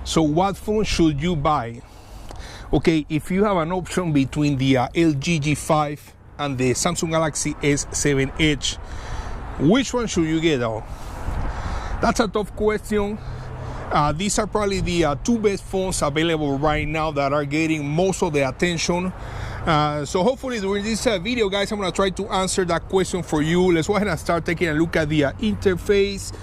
So what phone should you buy? Okay, if you have an option between the LG G5 and the Samsung Galaxy S7 Edge, which one should you get though? That's a tough question. These are probably the two best phones available right now that are getting most of the attention. So hopefully during this video, guys, I'm going to try to answer that question for you. Let's go ahead and start taking a look at the interface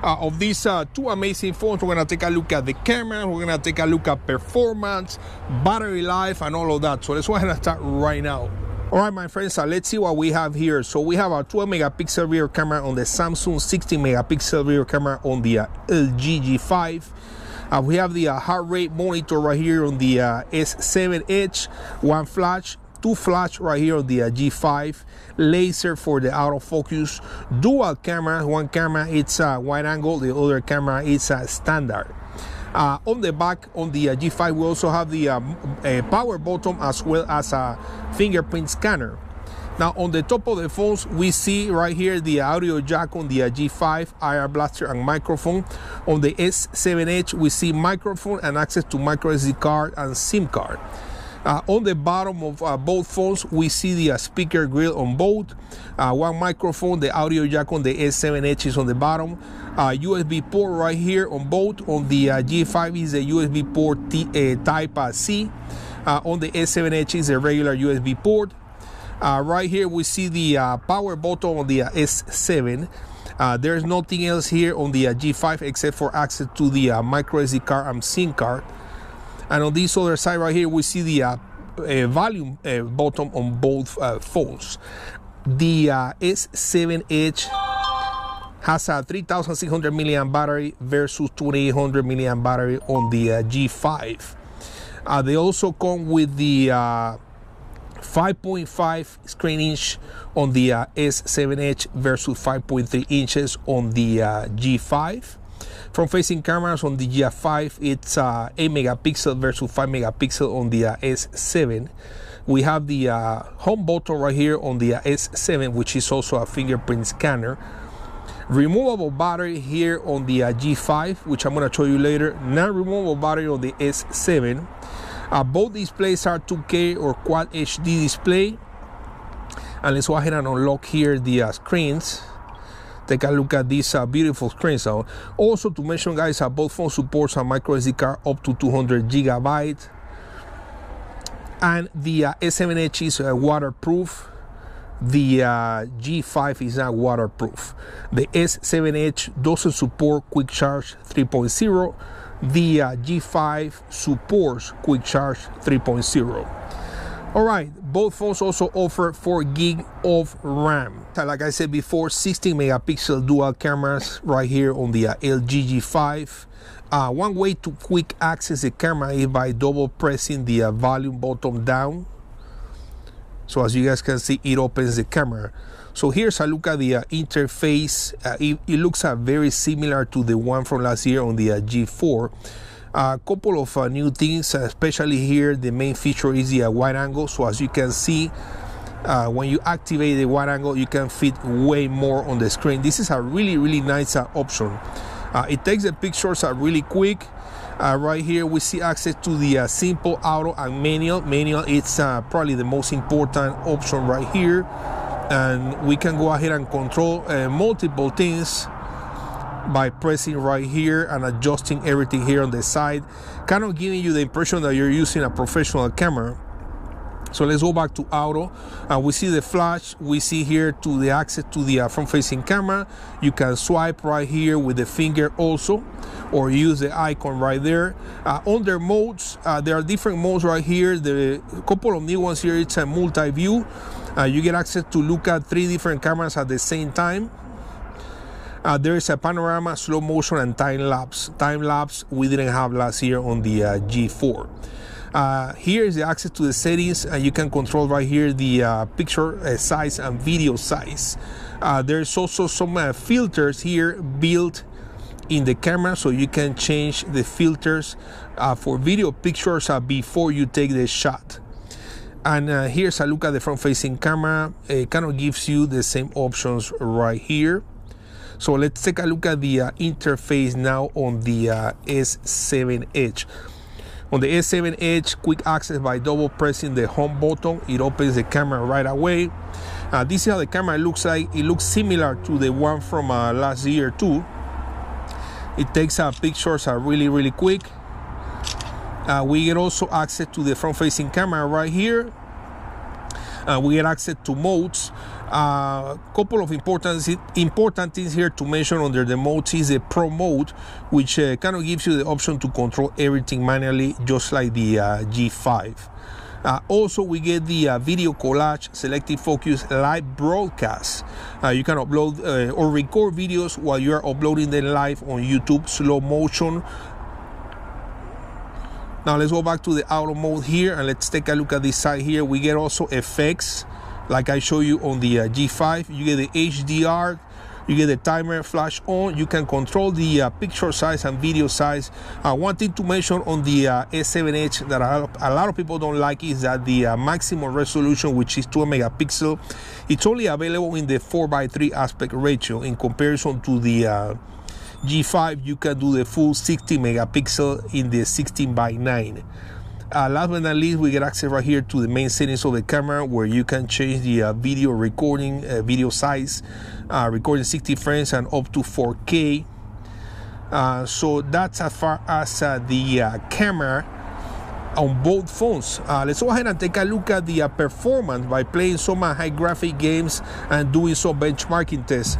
of these two amazing phones. We're going to take a look at the camera. We're going to take a look at performance, battery life, and all of that. So let's go ahead and start right now. All right, my friends, let's see what we have here. So we have a 12 megapixel rear camera on the Samsung, 16 megapixel rear camera on the LG G5. We have the heart rate monitor right here on the S7 Edge, one flash, two flash right here on the G5, laser for the autofocus, dual camera, one camera it's wide angle, the other camera is standard. On the back on the G5 we also have the power button as well as a fingerprint scanner. Now on the top of the phones we see right here the audio jack on the G5, IR blaster and microphone. On the S7 Edge we see microphone and access to micro SD card and SIM card. On the bottom of both phones we see the speaker grill on both, one microphone, the audio jack on the S7 Edge is on the bottom, USB port right here on both. On the G5 is a USB port type C, on the S7 Edge is a regular USB port. Right here we see the power button on the S7. There's nothing else here on the G5 except for access to the micro SD card and SIM card. And on this other side right here we see the volume button on both phones. The S7 Edge has a 3600 milliamp battery versus 2800 milliamp battery on the G5. They also come with the 5.5 screen inch on the S7 Edge versus 5.3 inches on the G5. From facing cameras on the G5 it's 8 megapixel versus 5 megapixel on the S7. We have the home button right here on the S7, which is also a fingerprint scanner. Removable battery here on the G5, which I'm going to show you later. Non-removable battery on the S7. Both displays are 2K or Quad HD display. And let's go ahead and unlock here the screens. Take a look at these beautiful screens. Also to mention, guys, both phones supports a micro SD card up to 200 gigabytes. And the S7 Edge is waterproof. The G5 is not waterproof. The S7 Edge doesn't support Quick Charge 3.0. The G5 supports Quick Charge 3.0. All right, both phones also offer 4 gig of RAM. Like I said before, 16 megapixel dual cameras right here on the LG G5. One way to quick access the camera is by double pressing the volume button down. So as you guys can see, it opens the camera. So here's a look at the interface. It looks very similar to the one from last year on the G4. A couple of new things, especially here the main feature is the wide angle. So as you can see, when you activate the wide angle you can fit way more on the screen. This is a really nice option. It takes the pictures really quick. Right here we see access to the simple, auto and manual. It's probably the most important option right here, and we can go ahead and control multiple things by pressing right here and adjusting everything here on the side, kind of giving you the impression that you're using a professional camera. So let's go back to auto. We see the flash. We see here to the access to the front-facing camera. You can swipe right here with the finger also, or use the icon right there. Under modes, there are different modes right here. The couple of new ones here. It's a multi-view. You get access to look at 3 different cameras at the same time. There is a panorama, slow motion, and time lapse. Time lapse we didn't have last year on the G4. Here is the access to the settings. You can control right here the picture size and video size. There's also some filters here built in the camera, so you can change the filters for video pictures before you take the shot. And here's a look at the front-facing camera. It kind of gives you the same options right here. So let's take a look at the interface now on the S7 Edge. On the S7 Edge, quick access by double pressing the home button. It opens the camera right away. This is how the camera looks like. It looks similar to the one from last year too. It takes pictures really quick. We get also access to the front-facing camera right here. We get access to modes. Couple of important things here to mention under the modes is the Pro mode, which kind of gives you the option to control everything manually, just like the G5. Also, we get the video collage, selective focus, live broadcast. You can upload or record videos while you are uploading them live on YouTube, slow motion. Now let's go back to the auto mode here and let's take a look at this side here. We get also effects like I show you on the G5. You get the HDR, you get the timer flash on. You can control the picture size and video size. One thing to mention on the S7 Edge that a lot of people don't like is that the maximum resolution, which is 12 megapixel, it's only available in the 4:3 aspect ratio. In comparison to the G5, you can do the full 60 megapixel in the 16:9. Last but not least, we get access right here to the main settings of the camera, where you can change the video recording, video size, recording 60 frames and up to 4K. So that's as far as the camera on both phones. Let's go ahead and take a look at the performance by playing some high graphic games and doing some benchmarking tests.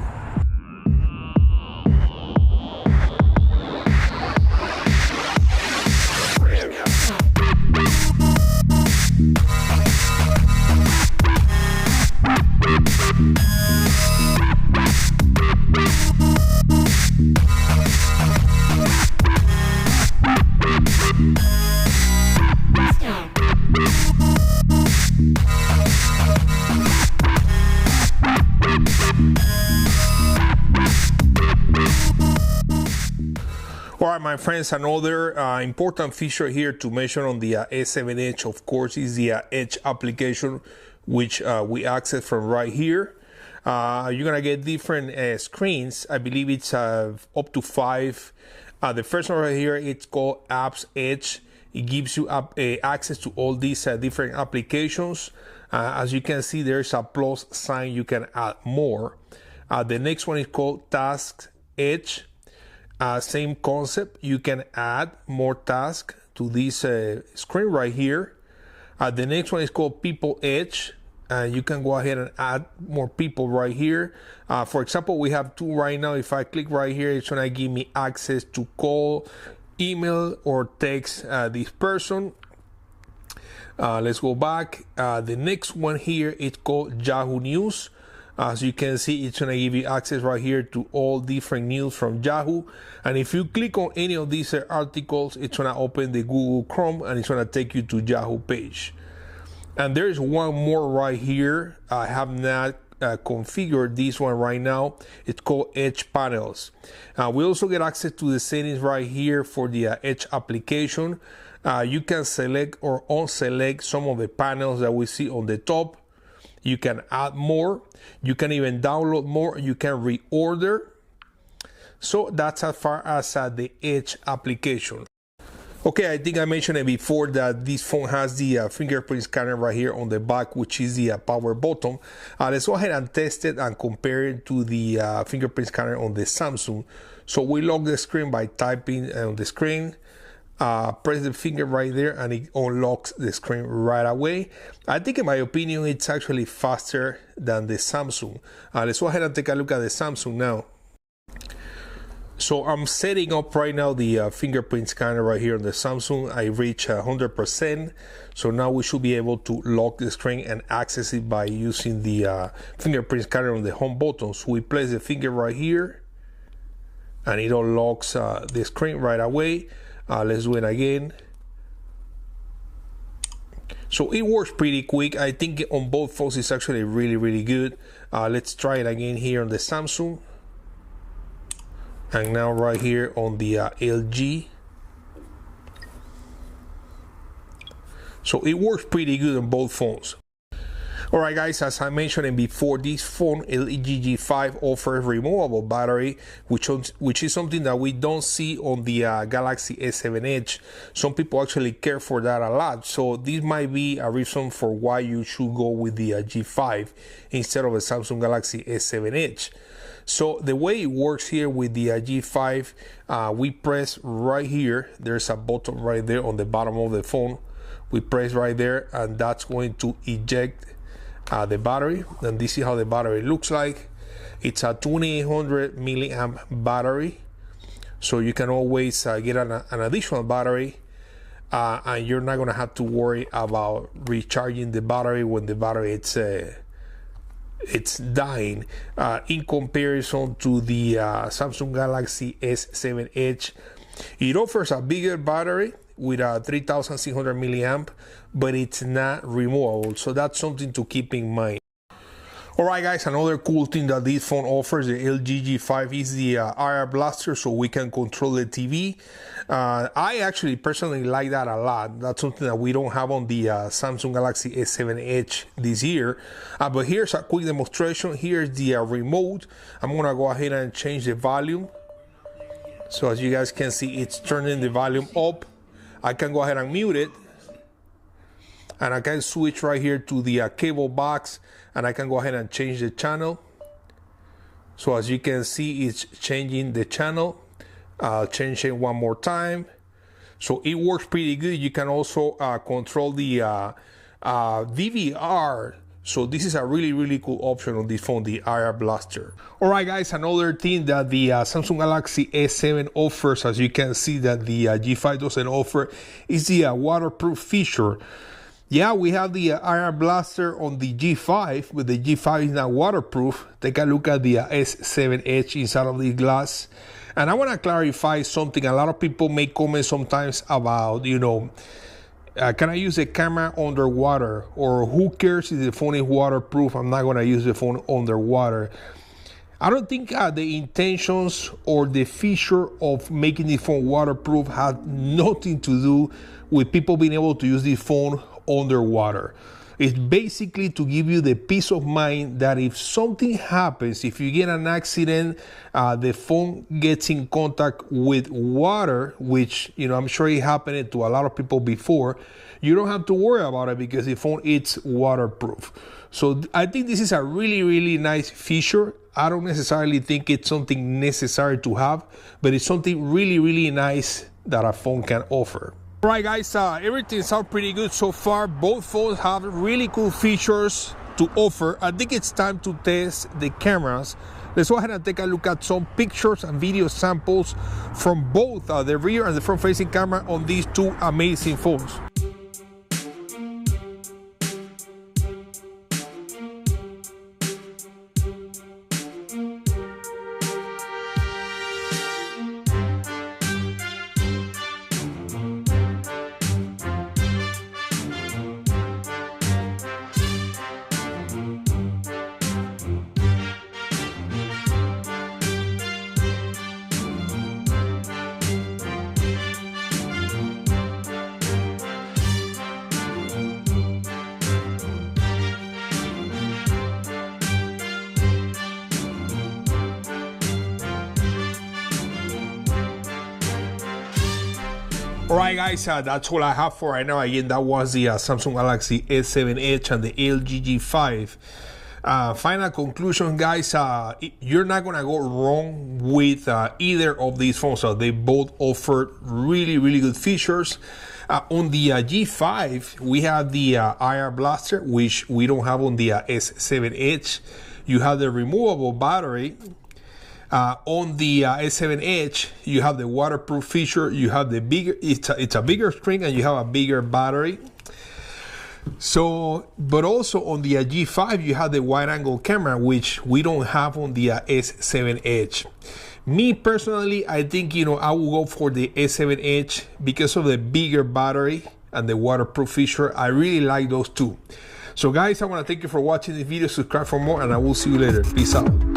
All right, my friends, another important feature here to mention on the S7 Edge, of course, is the Edge application, which we access from right here. You're gonna get different screens. I believe it's up to 5. The first one right here, it's called Apps Edge. It gives you access to all these different applications. As you can see, there's a plus sign. You can add more. The next one is called Task Edge. Same concept. You can add more tasks to this screen right here. The next one is called People Edge. You can go ahead and add more people right here. For example, we have 2 right now. If I click right here, it's gonna give me access to call, email, or text this person. Let's go back. The next one here is called Yahoo News. As you can see, it's gonna give you access right here to all different news from Yahoo. And if you click on any of these articles, it's gonna open the Google Chrome and it's gonna take you to Yahoo page. And there's one more right here. I have not configured this one right now. It's called Edge Panels. We also get access to the settings right here for the Edge application. You can select or unselect some of the panels that we see on the top. You can add more. You can even download more. You can reorder. So that's as far as the Edge application. Okay, I think I mentioned it before that this phone has the fingerprint scanner right here on the back, which is the power button. Let's go ahead and test it and compare it to the fingerprint scanner on the Samsung. So we lock the screen by typing on the screen. Press the finger right there and it unlocks the screen right away. I think in my opinion it's actually faster than the Samsung. Let's go ahead and take a look at the Samsung now. So I'm setting up right now the fingerprint scanner right here on the Samsung. I reach 100%. So now we should be able to lock the screen and access it by using the fingerprint scanner on the home button. So we place the finger right here and it unlocks the screen right away. Let's do it again. So it works pretty quick. I think on both phones it's actually really good. Let's try it again here on the Samsung. And now right here on the LG. So it works pretty good on both phones. Alright guys, as I mentioned before, this phone LG G5 offers removable battery, which is something that we don't see on the Galaxy S7 Edge. Some people actually care for that a lot, so this might be a reason for why you should go with the G5 instead of a Samsung Galaxy S7 Edge. So the way it works here with the G5, we press right here. There's a button right there on the bottom of the phone. We press right there, and that's going to eject the battery. And this is how the battery looks like. It's a 2800 milliamp battery, so you can always get an additional battery, and you're not gonna have to worry about recharging the battery when the battery it's dying, in comparison to the Samsung Galaxy S7 Edge. It offers a bigger battery with a 3600 milliamp, but it's not removable, so that's something to keep in mind. Alright guys, another cool thing that this phone offers, the LG G5, is the IR blaster, so we can control the TV. I actually personally like that a lot. That's something that we don't have on the Samsung Galaxy S7 Edge this year. But here's a quick demonstration. Here's the remote. I'm gonna go ahead and change the volume. So as you guys can see, it's turning the volume up. I can go ahead and mute it, and I can switch right here to the cable box, and I can go ahead and change the channel. So as you can see, it's changing the channel. Change it one more time. So it works pretty good. You can also control the DVR. So this is a really cool option on this phone, the IR blaster. Alright guys, another thing that the Samsung Galaxy S7 offers, as you can see that the G5 doesn't offer, is the waterproof feature. Yeah, we have the IR blaster on the G5, but the G5 is not waterproof. Take a look at the S7 Edge inside of the glass. And I want to clarify something. A lot of people make comments sometimes about, you know, can I use the camera underwater? Or who cares if the phone is waterproof? I'm not going to use the phone underwater. I don't think the intentions or the feature of making the phone waterproof has nothing to do with people being able to use the phone underwater. It's basically to give you the peace of mind that if something happens, if you get an accident, the phone gets in contact with water, which, you know, I'm sure it happened to a lot of people before, you don't have to worry about it because the phone is waterproof. So I think this is a really nice feature. I don't necessarily think it's something necessary to have, but it's something really nice that a phone can offer. Alright guys, everything sounds pretty good so far. Both phones have really cool features to offer. I think it's time to test the cameras. Let's go ahead and take a look at some pictures and video samples from both the rear and the front facing camera on these two amazing phones. Alright guys, that's all I have for right now. Again, that was the Samsung Galaxy S7 Edge and the LG G5. Final conclusion guys, you're not gonna go wrong with either of these phones. So they both offer really good features. On the G5, we have the IR blaster, which we don't have on the S7 Edge. You have the removable battery. On the S7 Edge, you have the waterproof feature. You have the bigger, it's a bigger screen, and you have a bigger battery. So, but also on the G5, you have the wide-angle camera, which we don't have on the S7 Edge. Me personally, I think, you know, I will go for the S7 Edge because of the bigger battery and the waterproof feature. I really like those two. So guys, I want to thank you for watching this video. Subscribe for more, and I will see you later. Peace out.